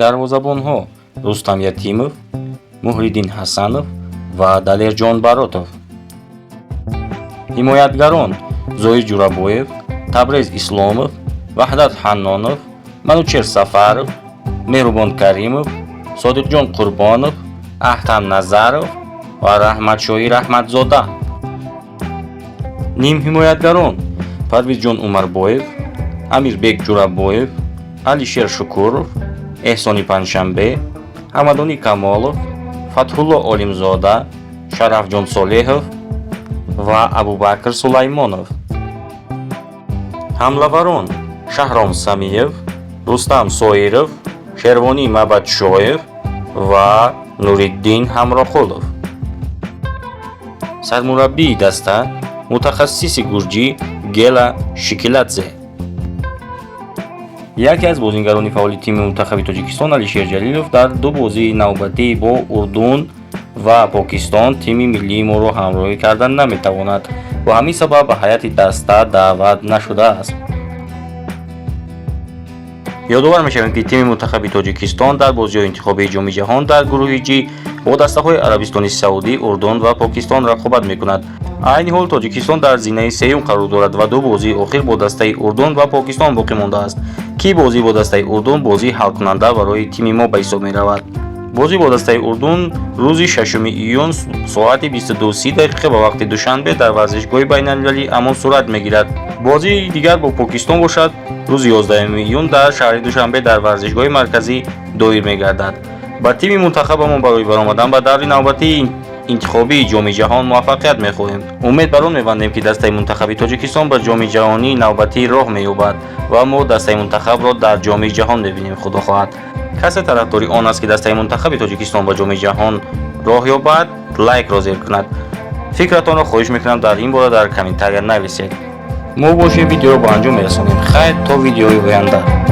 дарвозабонҳо Рустам Ятимов, Муҳриддин Ҳасанов ва Далерҷон Баротов. ҳимоятгарон Зоир Ҷурабоев, Табрез Исломов, Ваҳдат Ҳаннонов, Манучер Сафаров, Меҳрубон Каримов, Содиқҷон Қурбонов, Аҳтам Назаров ва Раҳматшоҳӣ Раҳматзода. нимҳимоятгарон Парвизҷон Умарбоев, Амирбек Ҷурабоев, Алишер Шукуров, Эҳсони Панҷшанбе, Ҳамадонӣ Камолов, Фатҳулло Олимзода, Шарафҷон Солеҳов ва Абубакр Сулаймонов. ҳамлаварон Шаҳром Самиев, Рустам Соиров, Шервонӣ Мабадшоев ва Нуриддин Ҳамрохулов. сармураббии даста мутахассиси гурҷӣ Гела Шикиладзе. яке аз бозингарони фаъоли тими мунтахаби Тоҷикистон Алишер Ҷалилов дар ду бозии навбатӣ бо Урдун ва Покистон тими миллии моро ҳамроҳӣ карда наметавонад ва ҳамин сабаб ба ҳайати даста даъват нашудааст. ёдовар мешавем ки тими мунтахаби Тоҷикистон дар бозиҳои интихобии ҷоми ҷаҳон дар гурӯҳи Ҷ бо дастаҳои Арабистони Саудӣ, Урдун ва Покистон рақобат мекунад. айни ҳол Тоҷикистон дар зинаи сеюм қарор дорад ва ду бозии охир бо дастаи Урдун ва Покистон боқӣ мондааст ки бозӣ бо дастаи Урдун бозии ҳалкунанда барои тими мо ба ҳисоб меравад. бозӣ бо дастаи Урдун рӯзи 6 июн соати 22:30 ба вақти душанбе дар варзишгоҳи байналмилалӣ Амон сурат мегирад. бозии дигар бо Покистон бошад рӯзи 11 июн дар шаҳри Душанбе дар варзишгоҳи марказӣ доир мегардад. ба тими мунтахабамон барои баромадан ба даври навбатии интихобии ҷоми ҷаҳон муваффақият мехоҳем. умед бар он мебандем ки дастаи мунтахаби Тоҷикистон ба ҷоми ҷаҳонии навбатӣ роҳ меёбад ва мо дастаи мунтахабро дар ҷоми ҷаҳон мебинем. худо хоҳад. касе тарафдори он аст ки дастаи мунтахаби Тоҷикистон ба ҷоми ҷаҳон роҳ ёбад, лайкро зер кунад. фикратонро хоҳиш мекунам дар ин бора дар комментария нависед. мо бошем видеоро ба анҷом мерасонем. хайр то видеои оянда.